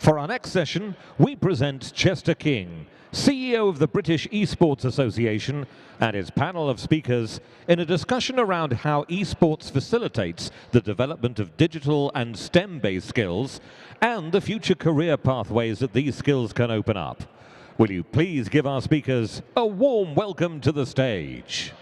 For our next session, we present Chester King, CEO of the British Esports Association, and his panel of speakers in a discussion around how esports facilitates the development of digital and STEM-based skills and the future career pathways that these skills can open up. Will you please give our speakers a warm welcome to the stage?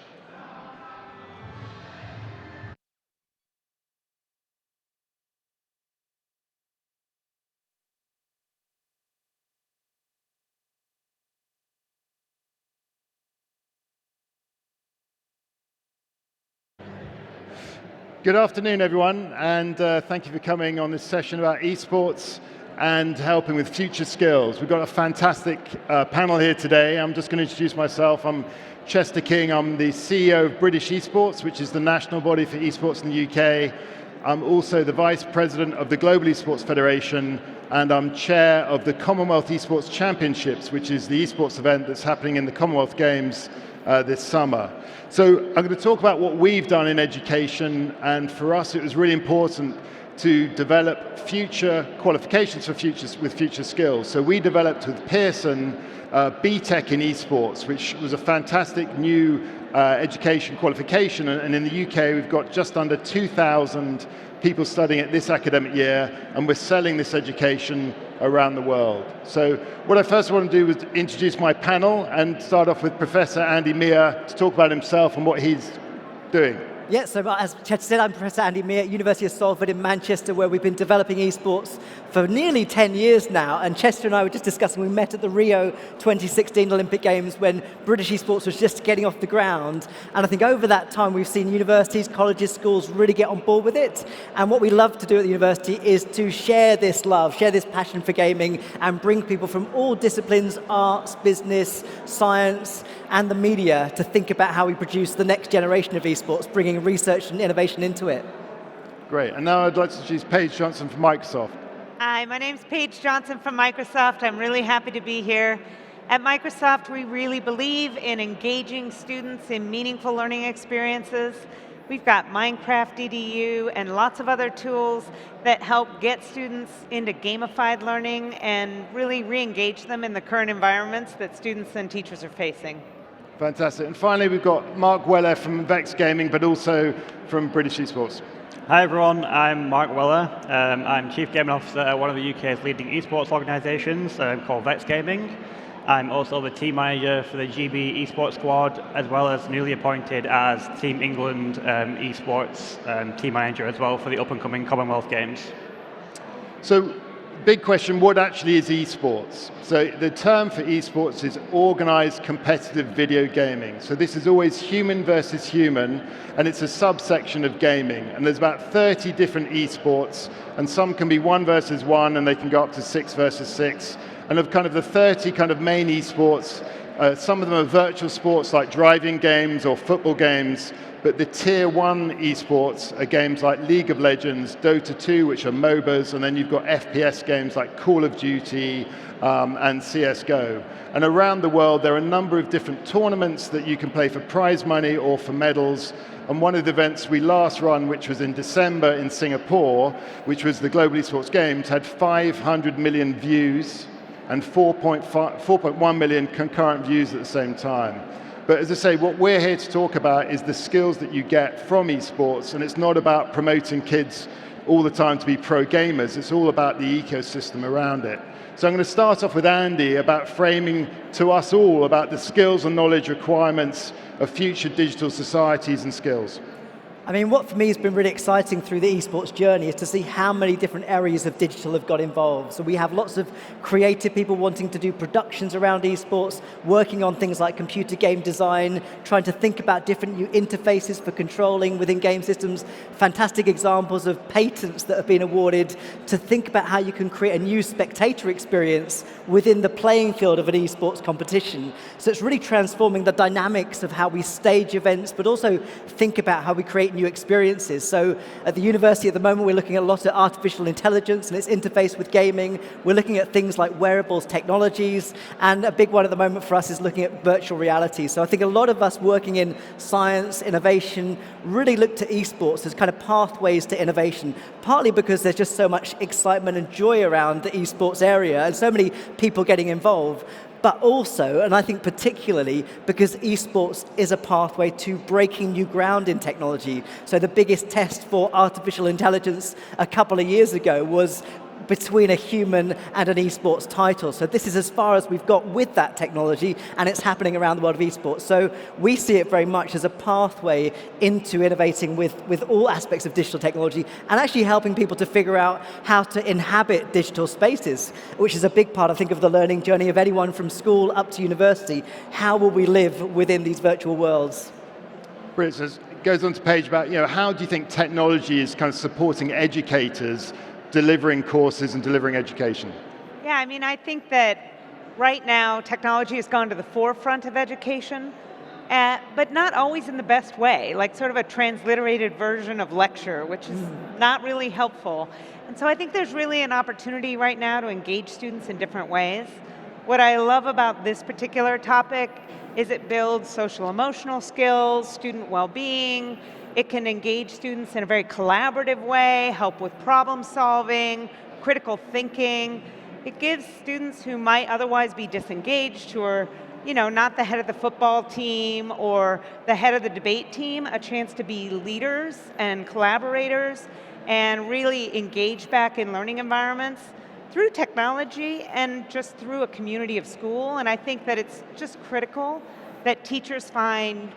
Good afternoon, everyone, and thank you for coming on this session about esports and helping with future skills. We've got a fantastic panel here today. I'm just going to introduce myself. I'm Chester King. I'm the CEO of British Esports, which is the national body for esports in the UK. I'm also the Vice President of the Global Esports Federation, and I'm Chair of the Commonwealth Esports Championships, which is the esports event that's happening in the Commonwealth Games this summer. So I'm going to talk about what we've done in education, and for us it was really important to develop future qualifications for future skills. So we developed with Pearson BTEC in esports, which was a fantastic new education qualification, and in the UK we've got just under 2,000 people studying it this academic year, and we're selling this education around the world. So what I first want to do is introduce my panel and start off with Professor Andy Meir to talk about himself and what he's doing. Yeah, so as Chester said, I'm Professor Andy Meir at University of Salford in Manchester, where we've been developing esports for nearly 10 years now. And Chester and I were just discussing, we met at the Rio 2016 Olympic Games when British esports was just getting off the ground. And I think over that time, we've seen universities, colleges, schools really get on board with it. And what we love to do at the university is to share this love, share this passion for gaming, and bring people from all disciplines, arts, business, science, and the media to think about how we produce the next generation of esports, bringing research and innovation into it. Great, and now I'd like to introduce Paige Johnson from Microsoft. Hi, my name's Paige Johnson from Microsoft. I'm really happy to be here. At Microsoft, we really believe in engaging students in meaningful learning experiences. We've got Minecraft EDU and lots of other tools that help get students into gamified learning and really re-engage them in the current environments that students and teachers are facing. Fantastic. And finally, we've got Mark Weller from Vex Gaming, but also from British Esports. Hi everyone, I'm Mark Weller. I'm Chief Gaming Officer at one of the UK's leading esports organisations called Vex Gaming. I'm also the team manager for the GB esports squad, as well as newly appointed as Team England esports team manager as well for the up-and-coming Commonwealth Games. So, big question, what actually is esports? So the term for esports is organized competitive video gaming. So this is always human versus human, and it's a subsection of gaming. And there's about 30 different esports, and some can be 1 versus 1, and they can go up to 6 versus 6. And of kind of the 30 kind of main esports, some of them are virtual sports like driving games or football games, but the tier 1 esports are games like League of Legends, Dota 2, which are MOBAs, and then you've got FPS games like Call of Duty and CSGO. And around the world, there are a number of different tournaments that you can play for prize money or for medals. And one of the events we last run, which was in December in Singapore, which was the Global Esports Games, had 500 million views and 4.1 million concurrent views at the same time. But as I say, what we're here to talk about is the skills that you get from esports, and it's not about promoting kids all the time to be pro gamers, it's all about the ecosystem around it. So I'm going to start off with Andy about framing to us all about the skills and knowledge requirements of future digital societies and skills. I mean, what for me has been really exciting through the esports journey is to see how many different areas of digital have got involved. So we have lots of creative people wanting to do productions around esports, working on things like computer game design, trying to think about different new interfaces for controlling within game systems, fantastic examples of patents that have been awarded to think about how you can create a new spectator experience within the playing field of an esports competition. So it's really transforming the dynamics of how we stage events, but also think about how we create create new experiences. So at the university at the moment, we're looking at a lot at artificial intelligence and its interface with gaming. We're looking at things like wearables technologies, and a big one at the moment for us is looking at virtual reality. So I think a lot of us working in science, innovation, really look to esports as kind of pathways to innovation, partly because there's just so much excitement and joy around the esports area and so many people getting involved, but also, and I think particularly, because esports is a pathway to breaking new ground in technology. So the biggest test for artificial intelligence a couple of years ago was between a human and an esports title. So this is as far as we've got with that technology, and it's happening around the world of esports. So we see it very much as a pathway into innovating with all aspects of digital technology, and actually helping people to figure out how to inhabit digital spaces, which is a big part, I think, of the learning journey of anyone from school up to university. How will we live within these virtual worlds? Brilliant. So it goes on to page about, how do you think technology is kind of supporting educators delivering courses and delivering education? Yeah, I mean, I think that right now technology has gone to the forefront of education, but not always in the best way, like sort of a transliterated version of lecture, which is not really helpful. And so I think there's really an opportunity right now to engage students in different ways. What I love about this particular topic is it builds social emotional skills, student well-being. It can engage students in a very collaborative way, help with problem solving, critical thinking. It gives students who might otherwise be disengaged, who are not the head of the football team or the head of the debate team, a chance to be leaders and collaborators and really engage back in learning environments through technology and just through a community of school. And I think that it's just critical that teachers find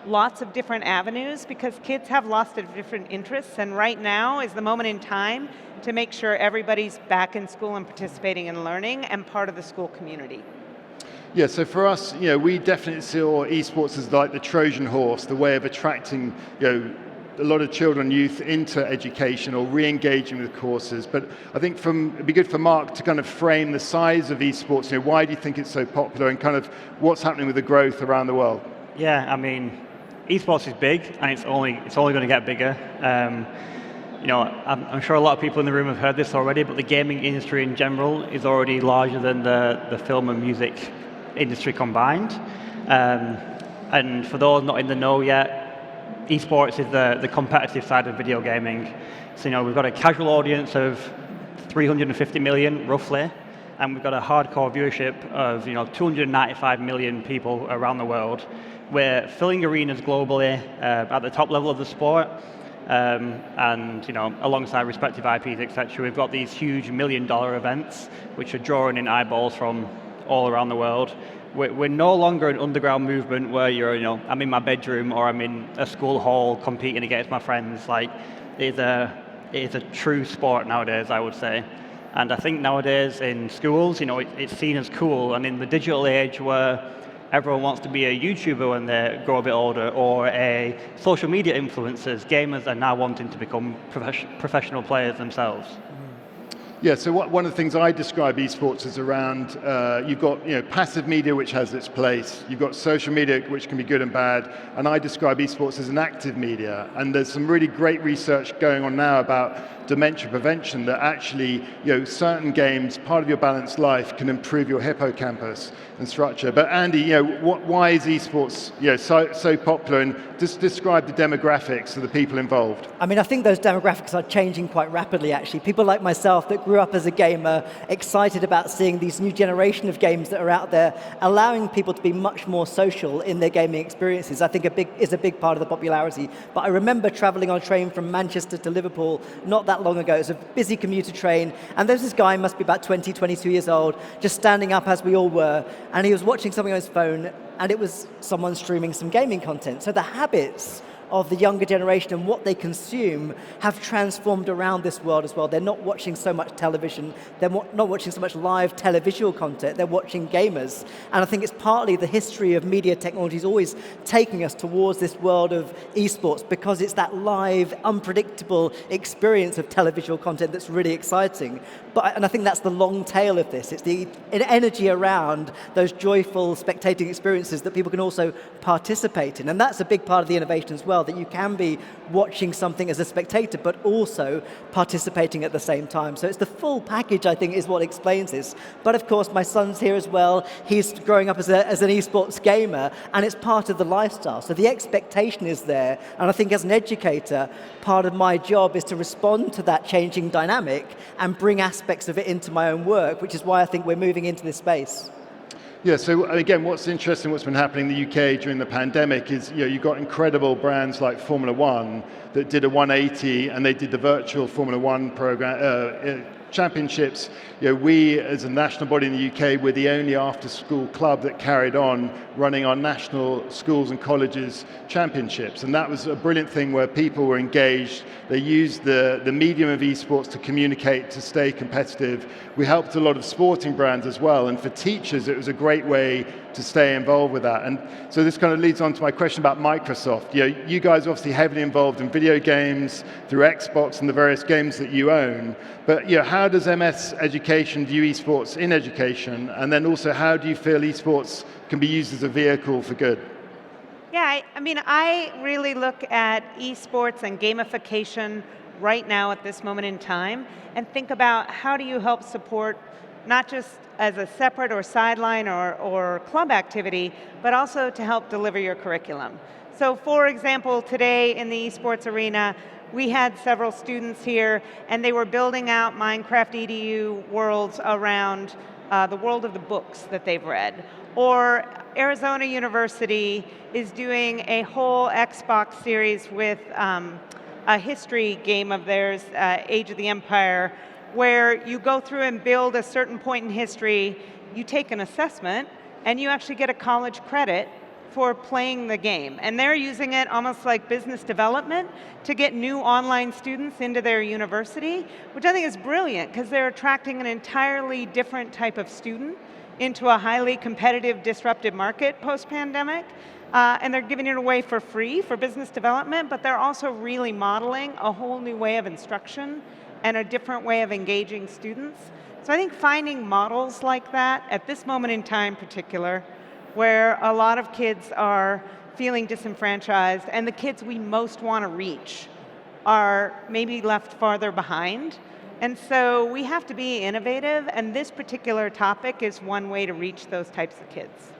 lots of different avenues, because kids have lots of different interests, and right now is the moment in time to make sure everybody's back in school and participating in learning and part of the school community. Yeah, so for us, we definitely saw esports as like the Trojan horse, the way of attracting, a lot of children and youth into education or re-engaging with courses. But I think it'd be good for Mark to kind of frame the size of esports. Why do you think it's so popular, and kind of what's happening with the growth around the world? Yeah, I mean, esports is big, and it's only going to get bigger. I'm sure a lot of people in the room have heard this already, but the gaming industry in general is already larger than the film and music industry combined. And for those not in the know yet, esports is the competitive side of video gaming. So we've got a casual audience of 350 million roughly, and we've got a hardcore viewership of 295 million people around the world. We're filling arenas globally at the top level of the sport, and alongside respective IPs, etc. We've got these huge $1 million events which are drawing in eyeballs from all around the world. We're no longer an underground movement where I'm in my bedroom or I'm in a school hall competing against my friends. Like, it's a true sport nowadays, I would say. And I think nowadays in schools, it's seen as cool, and in the digital age where everyone wants to be a YouTuber when they grow a bit older, or a social media influencers, gamers are now wanting to become professional players themselves. Yeah, so one of the things I describe esports is around, you've got passive media which has its place, you've got social media which can be good and bad, and I describe esports as an active media. And there's some really great research going on now about dementia prevention, that actually certain games, part of your balanced life, can improve your hippocampus and structure. But Andy, why is esports so popular, and just describe the demographics of the people involved? I mean, I think those demographics are changing quite rapidly, actually. People like myself that grew up as a gamer, excited about seeing these new generation of games that are out there, allowing people to be much more social in their gaming experiences, I think is a big part of the popularity. But I remember traveling on a train from Manchester to Liverpool not that long ago. It was a busy commuter train, and there's this guy, must be about 20, 22 years old, just standing up as we all were, and he was watching something on his phone, and it was someone streaming some gaming content. So the habits of the younger generation and what they consume have transformed around this world as well. They're not watching so much television, they're not watching so much live televisual content, they're watching gamers. And I think it's partly the history of media technology is always taking us towards this world of esports, because it's that live, unpredictable experience of televisual content that's really exciting. And I think that's the long tail of this. It's the energy around those joyful spectating experiences that people can also participate in. And that's a big part of the innovation as well. well, that you can be watching something as a spectator, but also participating at the same time. So it's the full package, I think, is what explains this. But of course, my son's here as well. He's growing up as an esports gamer, and it's part of the lifestyle. So the expectation is there, and I think as an educator, part of my job is to respond to that changing dynamic and bring aspects of it into my own work, which is why I think we're moving into this space. Yeah, so again, what's interesting, what's been happening in the UK during the pandemic is, you've got incredible brands like Formula One that did a 180 and they did the virtual Formula One program, championships. We, as a national body in the UK, we're the only after-school club that carried on running our national schools and colleges championships. And that was a brilliant thing where people were engaged. They used the medium of esports to communicate, to stay competitive. We helped a lot of sporting brands as well. And for teachers, it was a great way to stay involved with that. And so this kind of leads on to my question about Microsoft. You guys are obviously heavily involved in video games through Xbox and the various games that you own. But how does MS Education view esports in education? And then also, how do you feel esports can be used as a vehicle for good? Yeah, I really look at esports and gamification right now at this moment in time and think about how do you help support not just as a separate or sideline or club activity, but also to help deliver your curriculum. So for example, today in the esports arena, we had several students here and they were building out Minecraft EDU worlds around the world of the books that they've read. Or Arizona University is doing a whole Xbox series with a history game of theirs, Age of the Empire, where you go through and build a certain point in history, you take an assessment, and you actually get a college credit for playing the game. And they're using it almost like business development to get new online students into their university, which I think is brilliant because they're attracting an entirely different type of student into a highly competitive, disruptive market post-pandemic. And they're giving it away for free for business development, but they're also really modeling a whole new way of instruction and a different way of engaging students. So I think finding models like that at this moment in time in particular, where a lot of kids are feeling disenfranchised and the kids we most want to reach are maybe left farther behind. And so we have to be innovative, and this particular topic is one way to reach those types of kids.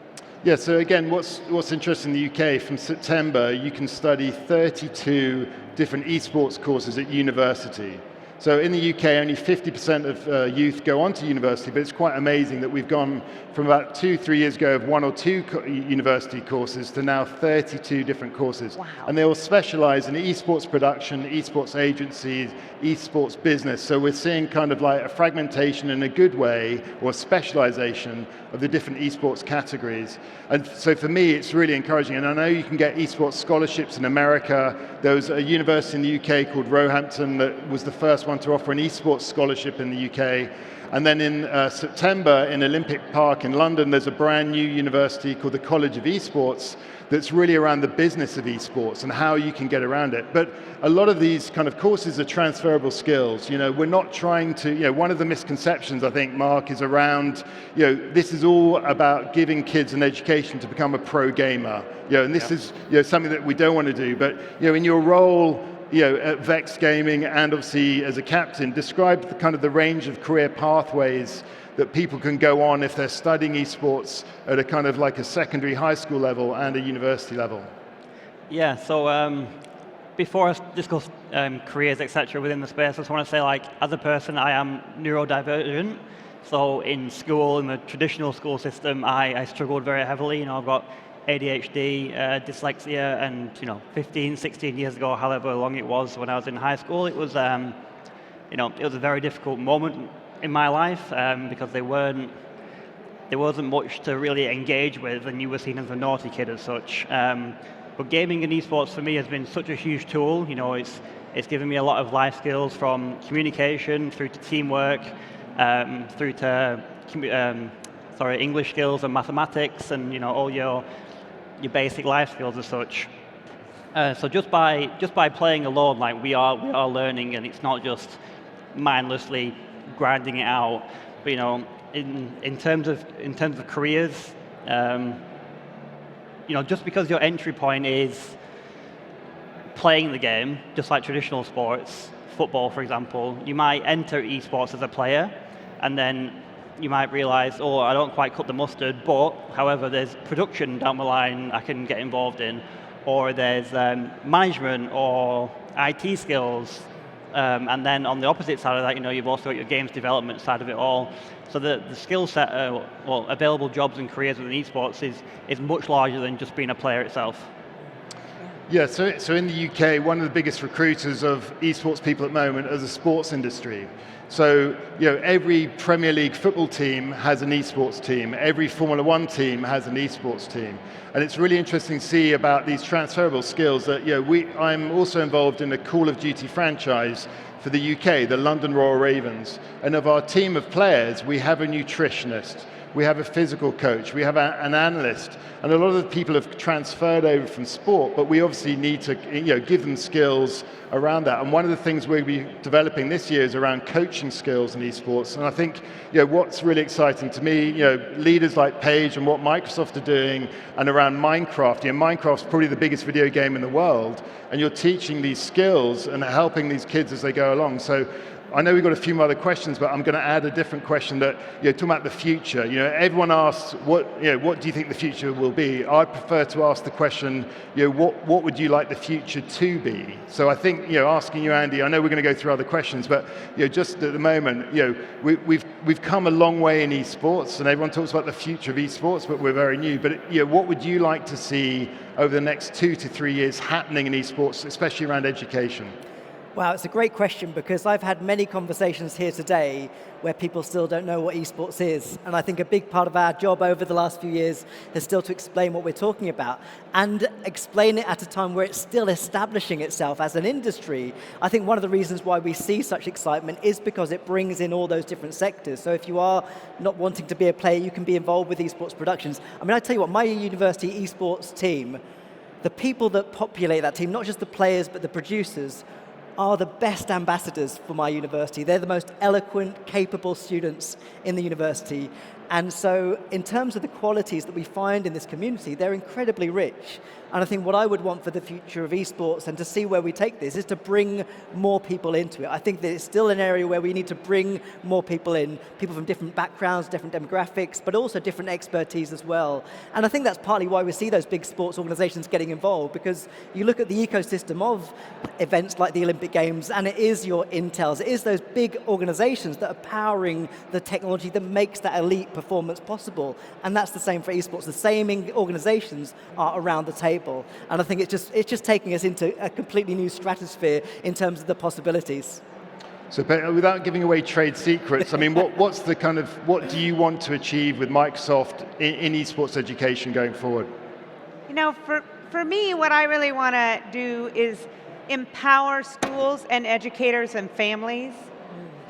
Yeah, so again, what's interesting in the UK, from September, you can study 32 different esports courses at university. So in the UK, only 50% of youth go on to university, but it's quite amazing that we've gone from about 2-3 years ago of 1 or 2 university courses to now 32 different courses. Wow. And they all specialize in esports production, esports agencies, esports business. So we're seeing kind of like a fragmentation in a good way, or specialization of the different esports categories. And so for me, it's really encouraging. And I know you can get esports scholarships in America. There was a university in the UK called Roehampton that was the first one to offer an esports scholarship in the UK. And then in September in Olympic Park in London, there's a brand new university called the College of Esports that's really around the business of esports and how you can get around it. But a lot of these kind of courses are transferable skills. We're not trying to, one of the misconceptions I think, Mark, is around, this is all about giving kids an education to become a pro gamer. And this is something that we don't want to do. But in your role, at Vex Gaming and obviously as a captain, describe the kind of the range of career pathways that people can go on if they're studying esports at a kind of like a secondary high school level and a university level. Yeah, so before I discuss careers, etc. within the space, I just want to say, as a person, I am neurodivergent. So in school, in the traditional school system, I struggled very heavily. I've got ADHD, dyslexia, and 15, 16 years ago, however long it was when I was in high school, it was it was a very difficult moment in my life because there wasn't much to really engage with, and you were seen as a naughty kid as such. But gaming and esports for me has been such a huge tool. It's given me a lot of life skills, from communication through to teamwork, through to English skills and mathematics, and all your basic life skills as such. So just by playing alone, we are learning, and it's not just mindlessly grinding it out. But in terms of careers, just because your entry point is playing the game, just like traditional sports, football, for example. You might enter esports as a player, and then you might realize, oh, I don't quite cut the mustard, but however, there's production down the line I can get involved in, or there's management or IT skills, and then on the opposite side of that, you've also got your games development side of it all. So the skill set, available jobs and careers within esports is much larger than just being a player itself. Yeah, so in the UK, one of the biggest recruiters of esports people at the moment is the sports industry. So every Premier League football team has an esports team. Every Formula One team has an esports team. And it's really interesting to see about these transferable skills that I'm also involved in a Call of Duty franchise for the UK, the London Royal Ravens. And of our team of players, we have a nutritionist, we have a physical coach, we have an analyst, and a lot of the people have transferred over from sport, but we obviously need to give them skills around that. And one of the things we'll be developing this year is around coaching skills in esports. And I think what's really exciting to me, leaders like Paige and what Microsoft are doing, and around Minecraft. Minecraft's probably the biggest video game in the world, and you're teaching these skills and helping these kids as they go along. So I know we've got a few other questions, but I'm going to add a different question that, talking about the future. Everyone asks, what do you think the future will be? I prefer to ask the question, what would you like the future to be? So I think, asking you, Andy, I know we're going to go through other questions, but, just at the moment, we've come a long way in esports, and everyone talks about the future of esports, but we're very new. But, what would you like to see over the next 2 to 3 years happening in esports, especially around education? Wow, it's a great question, because I've had many conversations here today where people still don't know what esports is. And I think a big part of our job over the last few years is still to explain what we're talking about, and explain it at a time where it's still establishing itself as an industry. I think one of the reasons why we see such excitement is because it brings in all those different sectors. So if you are not wanting to be a player, you can be involved with esports productions. I mean, I tell you what, my university esports team, the people that populate that team, not just the players, but the producers, are the best ambassadors for my university. They're the most eloquent, capable students in the university. And so in terms of the qualities that we find in this community, they're incredibly rich. And I think what I would want for the future of esports, and to see where we take this, is to bring more people into it. I think that it's still an area where we need to bring more people in, people from different backgrounds, different demographics, but also different expertise as well. And I think that's partly why we see those big sports organizations getting involved, because you look at the ecosystem of events like the Olympic Games, and it is your Intels, it is those big organizations that are powering the technology that makes that elite performance possible. And that's the same for esports. The same organizations are around the table. And I think it's just taking us into a completely new stratosphere in terms of the possibilities. So without giving away trade secrets, I mean, what do you want to achieve with Microsoft in esports education going forward? For me, what I really want to do is empower schools and educators and families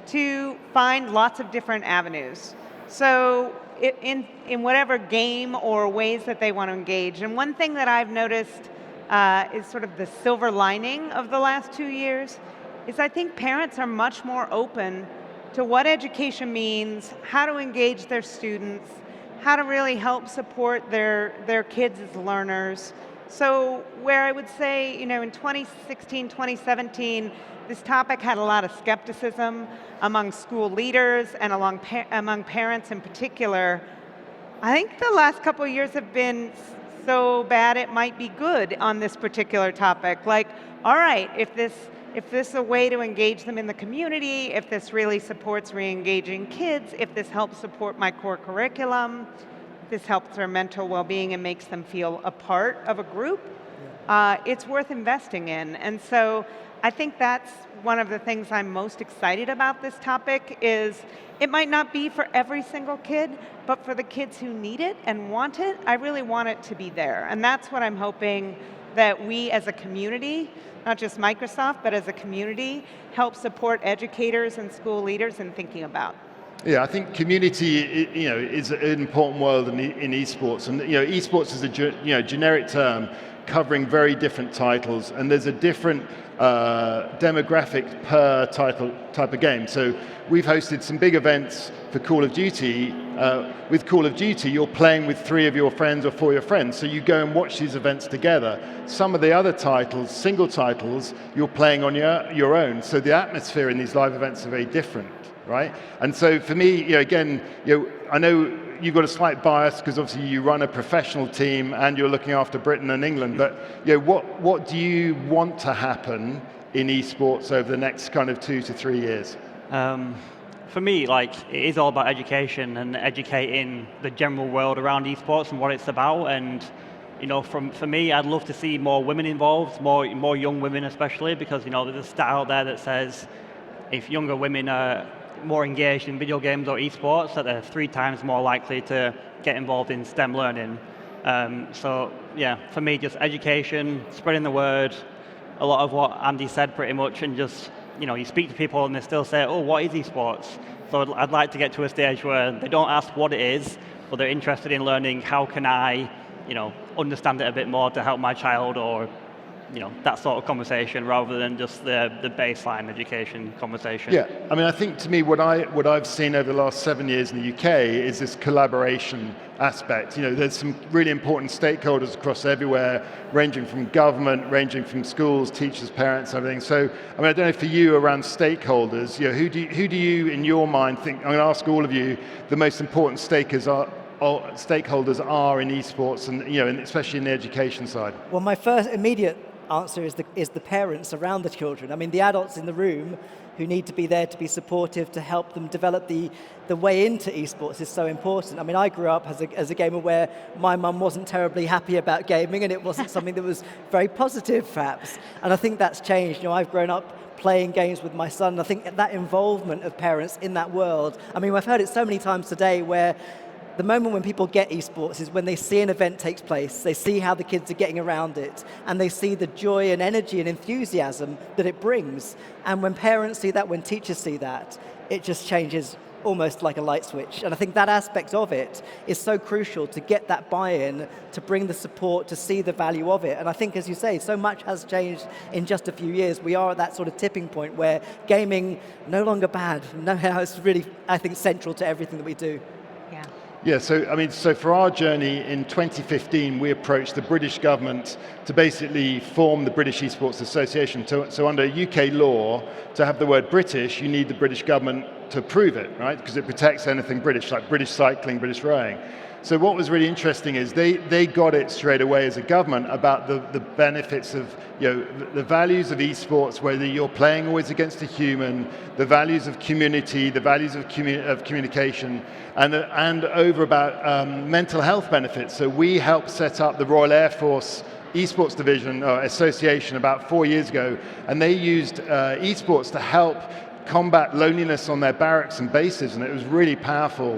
to find lots of different avenues. So in whatever game or ways that they want to engage. And one thing that I've noticed is sort of the silver lining of the last 2 years is I think parents are much more open to what education means, how to engage their students, how to really help support their kids as learners. So where I would say, in 2016, 2017, this topic had a lot of skepticism among school leaders and among parents in particular. I think the last couple of years have been so bad it might be good on this particular topic. Like, all right, if this is a way to engage them in the community, if this really supports re-engaging kids, if this helps support my core curriculum, if this helps their mental well-being and makes them feel a part of a group, it's worth investing in. And so I think that's one of the things I'm most excited about this topic is it might not be for every single kid, but for the kids who need it and want it, I really want it to be there. And that's what I'm hoping that we as a community, not just Microsoft, but as a community, help support educators and school leaders in thinking about. Yeah, I think community, is an important word in esports, and esports is a generic term. covering very different titles, and there's a different demographic per type of game. So we've hosted some big events for Call of Duty. With Call of Duty, you're playing with 3 of your friends or 4 of your friends, so you go and watch these events together. Some of the other titles, single titles, you're playing on your own, so the atmosphere in these live events are very different, right? And so for me, again, I know you've got a slight bias because obviously you run a professional team and you're looking after Britain and England, but what do you want to happen in esports over the next kind of 2 to 3 years? For me, it is all about education and educating the general world around esports and what it's about. And for me, I'd love to see more women involved, more young women especially, because there's a stat out there that says if younger women are more engaged in video games or esports, that they're 3 times more likely to get involved in STEM learning. So yeah, for me, just education, spreading the word, a lot of what Andy said pretty much, and just you speak to people and they still say, oh, what is esports? So I'd like to get to a stage where they don't ask what it is, but they're interested in learning how can I understand it a bit more to help my child, or that sort of conversation, rather than just the baseline education conversation. Yeah, I mean, I think to me what I've seen over the last 7 years in the UK is this collaboration aspect. There's some really important stakeholders across everywhere, ranging from government, ranging from schools, teachers, parents, everything. So, I mean, I don't know for you around stakeholders, who do you in your mind think, I'm going to ask all of you, the most important stakeholders are in esports, and and especially in the education side? Well, my first immediate answer is the parents around the children. I mean, the adults in the room who need to be there to be supportive, to help them develop the way into esports is so important. I mean, I grew up as a gamer where my mum wasn't terribly happy about gaming, and it wasn't something that was very positive, perhaps. And I think that's changed. I've grown up playing games with my son, and I think that involvement of parents in that world, I mean, I've heard it so many times today where the moment when people get esports is when they see an event takes place, they see how the kids are getting around it, and they see the joy and energy and enthusiasm that it brings. And when parents see that, when teachers see that, it just changes almost like a light switch. And I think that aspect of it is so crucial to get that buy-in, to bring the support, to see the value of it. And I think, as you say, so much has changed in just a few years. We are at that sort of tipping point where gaming, no longer bad. No, it's really, I think, central to everything that we do. Yeah. Yeah, so for our journey in 2015, we approached the British government to basically form the British Esports Association. So under UK law, to have the word British, you need the British government to approve it, right? Because it protects anything British, like British cycling, British rowing. So what was really interesting is they got it straight away as a government about the benefits of the values of esports, whether you're playing always against a human, the values of community, the values of communication, and over about mental health benefits. So we helped set up the Royal Air Force Esports Division or Association about 4 years ago, and they used esports to help combat loneliness on their barracks and bases, and it was really powerful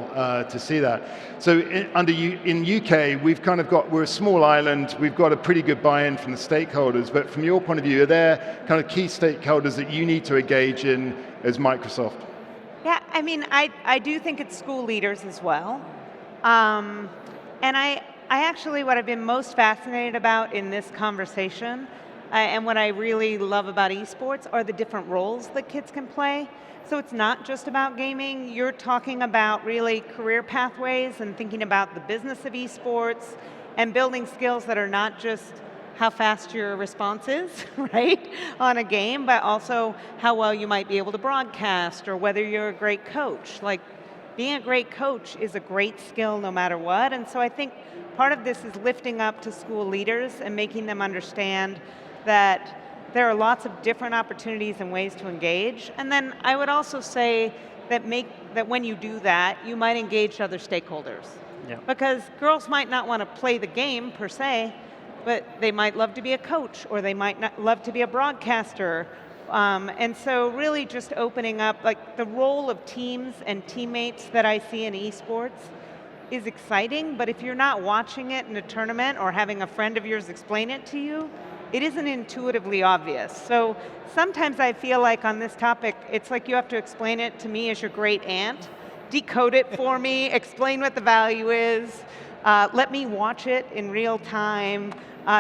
to see that. So in UK, we're a small island, we've got a pretty good buy-in from the stakeholders, but from your point of view, are there kind of key stakeholders that you need to engage in as Microsoft? Yeah, I mean, I do think it's school leaders as well. And I actually, what I've been most fascinated about in this conversation, and what I really love about esports, are the different roles that kids can play. So it's not just about gaming. You're talking about really career pathways and thinking about the business of esports and building skills that are not just how fast your response is, right, on a game, but also how well you might be able to broadcast, or whether you're a great coach. Like, being a great coach is a great skill no matter what. And so I think part of this is lifting up to school leaders and making them understand that there are lots of different opportunities and ways to engage. And then I would also say that when you do that, you might engage other stakeholders. Yeah. Because girls might not want to play the game per se, but they might love to be a coach, or they might not love to be a broadcaster. And so really just opening up, like, the role of teams and teammates that I see in esports is exciting, but if you're not watching it in a tournament or having a friend of yours explain it to you, it isn't intuitively obvious. So sometimes I feel like on this topic, it's like you have to explain it to me as your great aunt, decode it for me, explain what the value is, let me watch it in real time,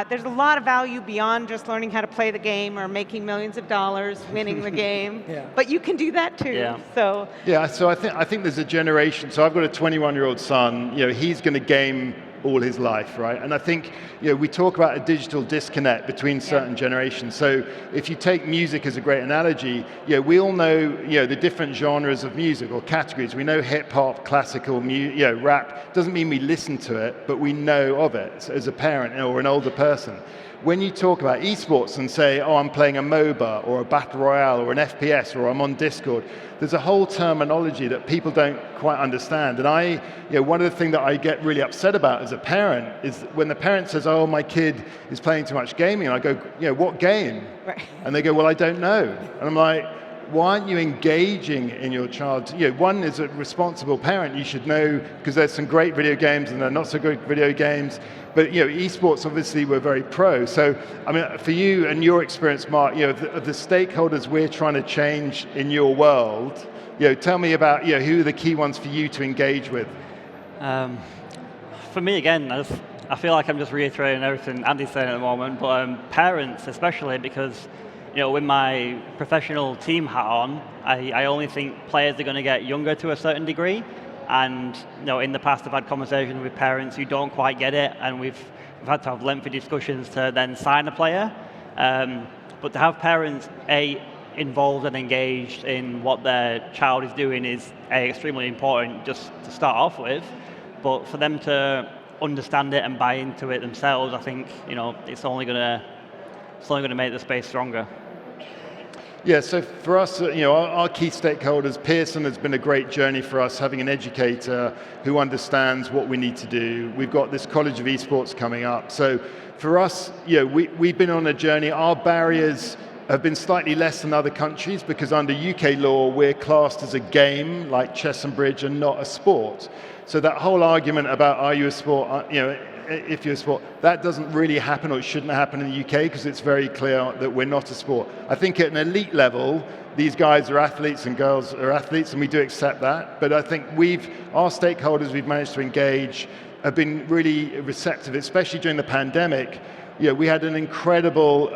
There's a lot of value beyond just learning how to play the game or making millions of dollars winning the game, but you can do that too. Yeah. So I think there's a generation. So I've got a 21-year-old son. He's going to game all his life, right? And I think we talk about a digital disconnect between certain generations. So if you take music as a great analogy, we all know the different genres of music or categories. We know hip hop, classical, rap. Doesn't mean we listen to it, but we know of it as a parent or an older person. When you talk about esports and say, oh, I'm playing a MOBA or a Battle Royale or an FPS or I'm on Discord, there's a whole terminology that people don't quite understand. And one of the things that I get really upset about as a parent is when the parent says, oh, my kid is playing too much gaming, and I go, what game? Right. And they go, well, I don't know. And I'm like, why aren't you engaging in your child? One, as a responsible parent, you should know, because there's some great video games and there are not so good video games. But esports, obviously, we're very pro. So, I mean, for you and your experience, Mark, of the stakeholders we're trying to change in your world, tell me about who are the key ones for you to engage with. For me, again, I feel like I'm just reiterating everything Andy's saying at the moment, but parents especially, because with my professional team hat on, I only think players are going to get younger to a certain degree. And in the past, I've had conversations with parents who don't quite get it, and we've had to have lengthy discussions to then sign a player. But to have parents involved and engaged in what their child is doing is extremely important, just to start off with. But for them to understand it and buy into it themselves, I think it's only going to make the space stronger. Yeah, so for us, our key stakeholders, Pearson has been a great journey for us, having an educator who understands what we need to do. We've got this College of Esports coming up. So for us, we've been on a journey. Our barriers have been slightly less than other countries because under UK law, we're classed as a game like chess and bridge and not a sport. So that whole argument about are you a sport, if you're a sport, that doesn't really happen, or it shouldn't happen in the UK because it's very clear that we're not a sport. I think at an elite level, these guys are athletes and girls are athletes, and we do accept that. But I think our stakeholders we've managed to engage have been really receptive, especially during the pandemic. We had an incredible,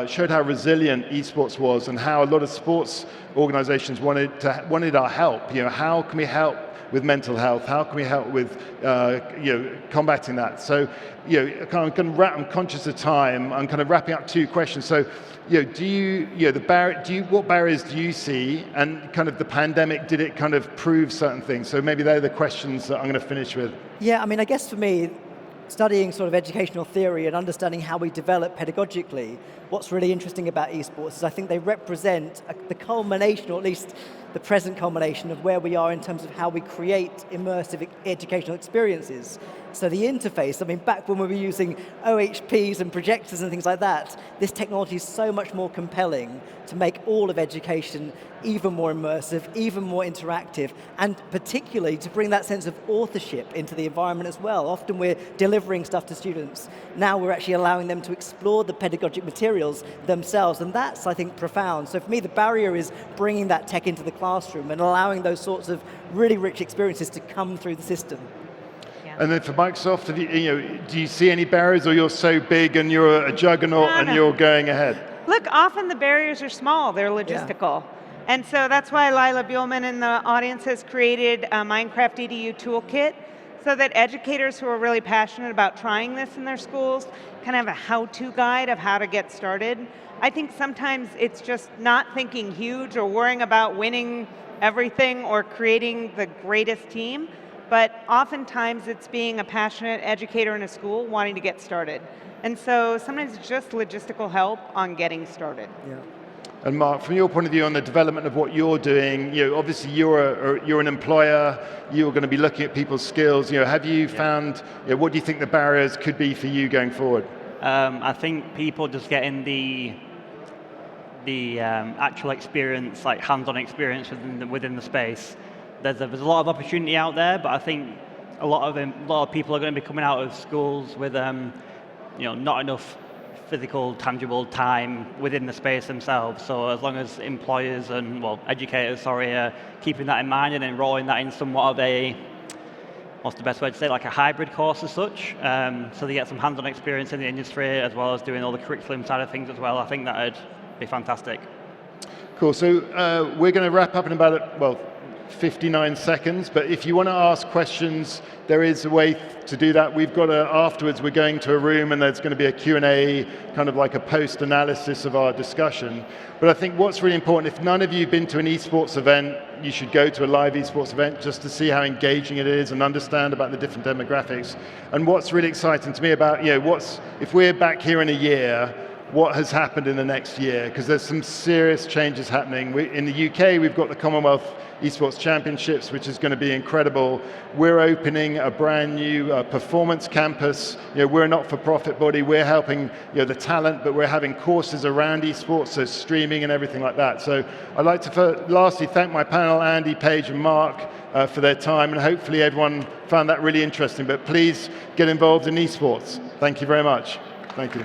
showed how resilient esports was and how a lot of sports organizations wanted our help. How can we help with mental health? How can we help with combating that? So, I'm conscious of time. I'm kind of wrapping up two questions. So, what barriers do you see? And kind of the pandemic, did it kind of prove certain things? So maybe they're the questions that I'm going to finish with. Yeah, I mean, I guess for me, studying sort of educational theory and understanding how we develop pedagogically, what's really interesting about esports is I think they represent the culmination, or at least the present culmination of where we are in terms of how we create immersive educational experiences. So the interface, I mean, back when we were using OHPs and projectors and things like that, this technology is so much more compelling to make all of education even more immersive, even more interactive, and particularly to bring that sense of authorship into the environment as well. Often we're delivering stuff to students. Now we're actually allowing them to explore the pedagogic materials themselves, and that's, I think, profound. So for me, the barrier is bringing that tech into the classroom and allowing those sorts of really rich experiences to come through the system. And then for Microsoft, do you see any barriers, or you're so big and you're a juggernaut and you're going ahead? Look, often the barriers are small, they're logistical. And so that's why Lila Buellman in the audience has created a Minecraft EDU toolkit, so that educators who are really passionate about trying this in their schools kind of have a how-to guide of how to get started. I think sometimes it's just not thinking huge or worrying about winning everything or creating the greatest team, but oftentimes it's being a passionate educator in a school wanting to get started. And so sometimes it's just logistical help on getting started. Yeah. And Mark, from your point of view on the development of what you're doing, obviously you're an employer, you're going to be looking at people's skills. Have you found, what do you think the barriers could be for you going forward? I think people just getting the actual experience, like hands-on experience within the space. There's a lot of opportunity out there, but I think a lot of people are going to be coming out of schools with not enough physical, tangible time within the space themselves. So as long as employers and educators, are keeping that in mind and enrolling that in somewhat of what's the best way to say it, like a hybrid course as such, so they get some hands-on experience in the industry as well as doing all the curriculum side of things as well. I think that would be fantastic. Cool, so we're going to wrap up in about, 59 seconds, but if you want to ask questions, there is a way to do that. We've got afterwards, we're going to a room and there's going to be a Q&A, kind of like a post-analysis of our discussion. But I think what's really important, if none of you have been to an esports event, you should go to a live esports event just to see how engaging it is and understand about the different demographics. And what's really exciting to me about, if we're back here in a year, what has happened in the next year, because there's some serious changes happening. In the UK, we've got the Commonwealth Esports Championships, which is going to be incredible. We're opening a brand new performance campus. We're a not-for-profit body. We're helping the talent, but we're having courses around esports, so streaming and everything like that. So I'd like to lastly thank my panel, Andy, Paige, and Mark, for their time, and hopefully everyone found that really interesting. But please get involved in esports. Thank you very much. Thank you.